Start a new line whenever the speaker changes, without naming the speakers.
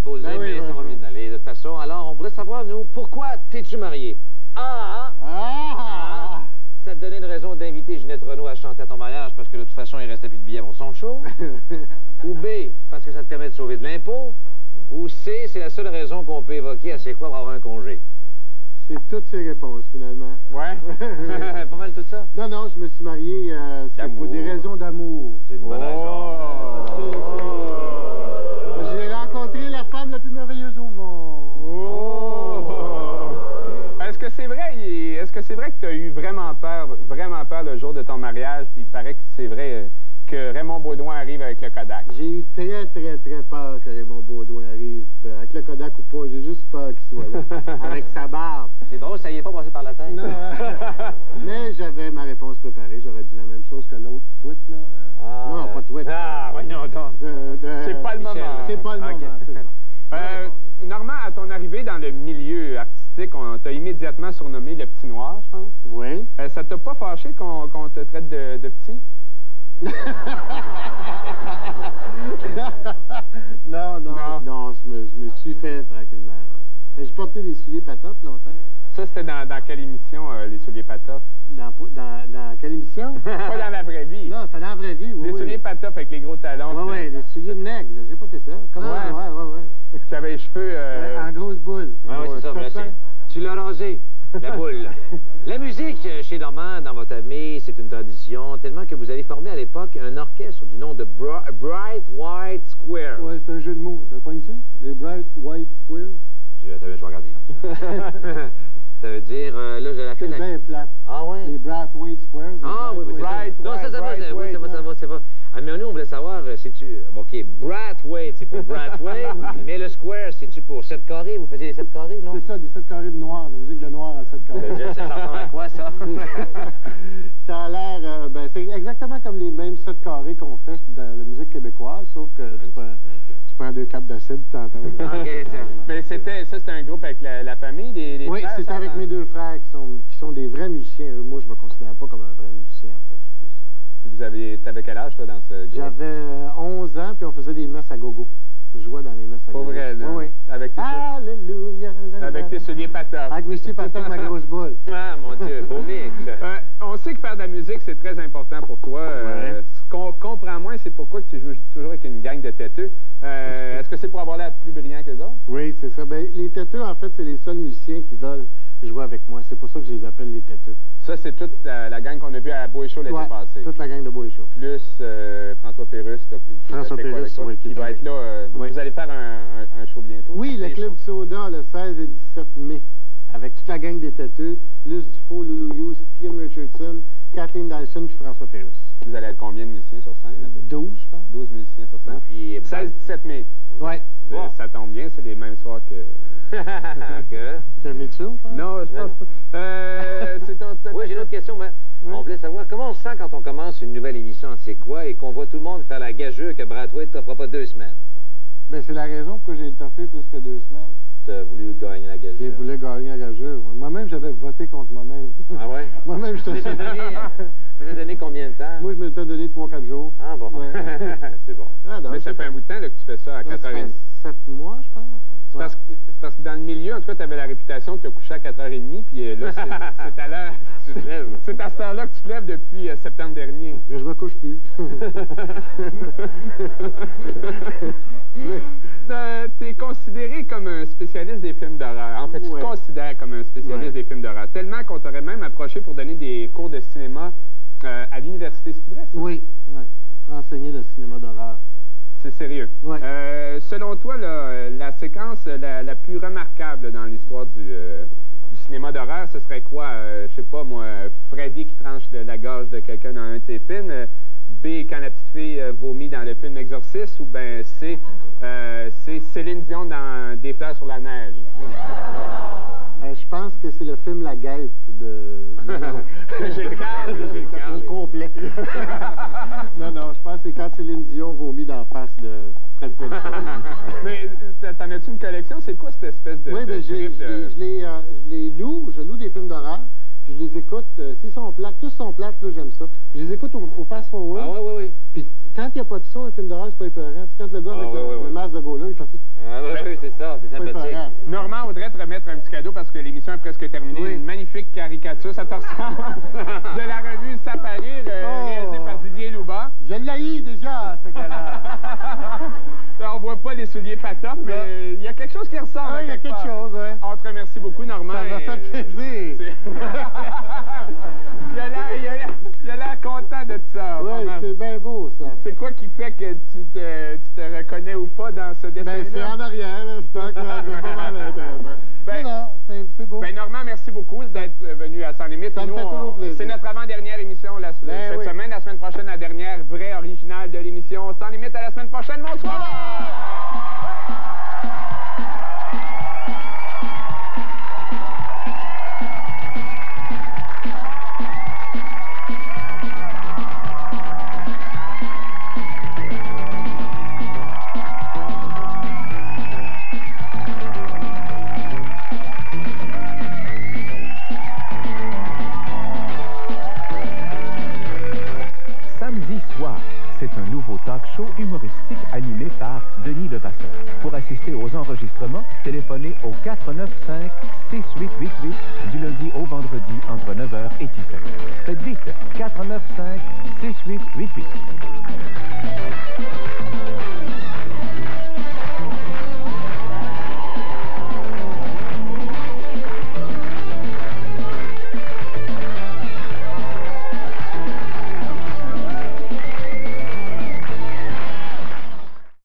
poser,
Ben oui,
mais ça va bien aller. De toute façon, alors, on voudrait savoir, nous, pourquoi t'es-tu marié? Ça te donnait une raison d'inviter Ginette Renault à chanter à ton mariage parce que de toute façon, il restait plus de billets pour son show? Ou B, parce que ça te permet de sauver de l'impôt? Ou C, c'est la seule raison qu'on peut évoquer à c'est quoi pour avoir un congé?
C'est toutes ces réponses, finalement.
Ouais? Pas mal tout ça?
Non, non, je me suis marié, c'est pour des raisons d'amour.
C'est une bonne raison.
J'ai rencontré la femme la plus merveilleuse au monde.
Est-ce que c'est vrai, que tu as eu vraiment peur le jour de ton mariage, puis il paraît que c'est vrai que Raymond Baudouin arrive avec le Kodak?
J'ai eu très, très, très peur que Raymond Baudouin arrive. Avec le Kodak ou pas, j'ai juste peur qu'il soit là, avec sa barbe.
C'est drôle, ça y est pas passé par la tête.
Non, mais j'avais ma réponse préparée. J'aurais dit la même chose que l'autre tweet, là. Non, pas tweet.
Voyons donc.
C'est pas le moment.
C'est pas le moment, c'est ça.
Normand, à ton arrivée dans le milieu artistique, on t'a immédiatement surnommé le Petit Noir, je pense.
Oui.
Ça t'a pas fâché qu'on te traite de petit?
Non, je me suis fait tranquillement. Mais j'ai porté des souliers patoffes longtemps.
Ça, c'était dans quelle émission, les souliers patoffes?
Dans quelle émission?
Pas dans la vraie vie.
Non, c'était dans la vraie vie, oui.
Les souliers patoffes avec les gros talons.
Oui, les souliers de nègre, j'ai porté ça. Comment? Ouais.
Tu avais les cheveux...
en grosse boule.
Oui, c'est ça. Tu l'as rasé, la boule. La musique chez Normand, dans votre famille, c'est une tradition, tellement que vous avez formé à l'époque un orchestre du nom de Bright White Square.
Oui, c'est un jeu de mots. T'as pas dessus? Les Bright White Squares?
Je vais regarder comme ça. Ça veut dire, là, j'ai la
C'est bien plate.
Ah ouais?
Les Bright White Squares.
Oui, c'est ça va. Ah, mais nous, on voulait savoir, c'est-tu... OK, Brathwaite, c'est pour Brathwaite, mais le square, c'est-tu pour 7 carrés? Vous faisiez les 7 carrés, non?
C'est ça, des 7 carrés de noir, la musique de noir à 7 carrés.
Ça ressemble à quoi, ça?
Ça a l'air... c'est exactement comme les mêmes 7 carrés qu'on fait dans la musique québécoise, sauf que tu prends 2 capes d'acide, tu t'entends.
Mais c'était un groupe avec la famille, des
oui,
frères?
Oui, c'était avec mes 2 frères qui sont des vrais musiciens. Moi, je me considère pas comme un vrai musicien, en fait.
T'avais quel âge, toi, dans ce groupe?
J'avais 11 ans, puis on faisait des messes à gogo. Je jouais dans les messes à gogo.
Pour vrai, là?
Oui.
Alléluia! Avec tes souliers patoffes.
Avec mes souliers patoffes, ma grosse boule.
Ah, mon Dieu, beau mix.
On sait que faire de la musique, c'est très important pour toi. Ce qu'on comprend moins, c'est pourquoi tu joues toujours avec une gang de têteux. Est-ce que c'est pour avoir l'air plus brillant que les autres?
Oui, c'est ça. Les têteux, en fait, c'est les seuls musiciens qui veulent jouer avec moi. C'est pour ça que je les appelle les têteux.
Ça, c'est toute la gang qu'on a vue à Bois et Chaud l'été passé.
Toute la gang de Bois et Chaud.
Plus François Pérusse, qui va être là. Vous allez faire un show bientôt?
Oui, le Club du Soda, le 16 et 17 mai, avec toute la gang des têteux, Luce Dufault, Loulou Hughes, Kim Richardson, Kathleen Dyson puis François Pérusse.
Vous allez être combien de musiciens sur scène?
12, je pense.
12 musiciens sur scène. Puis 16-17 mai.
Oui.
Ça tombe bien, c'est les mêmes soirs que...
Que Mitchell, je pense?
Non, je pense pas.
Oui, j'ai une autre question. On voulait savoir comment on se sent quand on commence une nouvelle émission, c'est quoi, et qu'on voit tout le monde faire la gageure que Brathwaite t'offre pas 2 semaines.
Ben, c'est la raison pourquoi j'ai toffé plus que 2 semaines.
T'as voulu gagner la gageure.
J'ai voulu gagner la gageure. Moi-même, j'avais voté contre moi-même.
Ah ouais?
Moi-même, je te suis.
Ça t'a donné combien de temps?
Moi, je me t'ai donné 3-4 jours.
Ah bon? Ouais. C'est bon.
Mais ça fait un bout de temps là, que tu fais ça à 4h30.
7 mois, je pense.
C'est parce que dans le milieu, en tout cas, tu avais la réputation de te coucher à 4h30, puis là, c'est à l'heure.
Tu te lèves.
C'est à cette heure-là que tu te lèves depuis septembre dernier.
Mais je me couche plus.
Tu es considéré comme un spécialiste des films d'horreur. En fait, tu te considères comme un spécialiste des films d'horreur. Tellement qu'on t'aurait même approché pour donner des cours de cinéma à l'université. C'est vrai, ça?
Oui. Pour enseigner le cinéma d'horreur.
C'est sérieux.
Ouais.
Selon toi, la séquence la plus remarquable dans l'histoire du cinéma d'horreur, ce serait quoi? Je sais pas, moi, Freddy qui tranche la gorge de quelqu'un dans un de ses films. B, quand la petite fille vomit dans le film Exorciste. Ou bien C, c'est Céline Dion dans Des fleurs sur la neige.
Je pense que c'est le film La Guêpe de...
Gilles Carle.
Au complet. Non, je pense que c'est quand Céline Dion vomit dans la face de Fred Felton.
Mais t'en as-tu une collection? C'est quoi cette espèce de...
Oui, bien, je loue des films d'horreur. puis je les écoute. S'ils sont plates, tous sont plates, là, j'aime ça. Je les écoute au fast-forward.
Ah oui.
Puis quand il n'y a pas de son, un film d'horreur, c'est pas épeurant. Tu sais, quand le gars avec le masque de Gaulle, il fait ça.
Ah oui, c'est ça, c'est sympathique.
Normand voudrait te remettre un petit cadeau parce que l'émission est presque terminée.
Oui.
Une magnifique caricature, ça te ressemble, de la revue Ça parie, réalisée par Didier Louba.
Je l'ai déjà, ce gars-là.
On voit pas les souliers patop, mais il y a quelque chose qui ressemble.
Ah, il y a quelque chose, oui.
On te remercie beaucoup, Normand.
Ça m'a fait plaisir.
Il a l'air content de ça.
Oui, c'est bien beau, ça.
C'est quoi qui fait que tu te reconnais ou pas dans ce dessin-là?
Ben, c'est en arrière, là, stock, là, c'est pas mal. Non, c'est beau.
Ben, Normand, merci beaucoup d'être venu à Sans Limite.
Ça me fait toujours plaisir.
C'est notre avant-dernière émission cette semaine. La semaine prochaine, la dernière vraie originale de l'émission Sans Limite. À la semaine prochaine. Bonsoir!
Samedi soir, c'est un nouveau talk show humoristique animé par Denis Levasseur. Pour assister aux enregistrements, téléphonez au 495-6888 du lundi au vendredi entre 9h et 17h. Faites vite, 495-6888.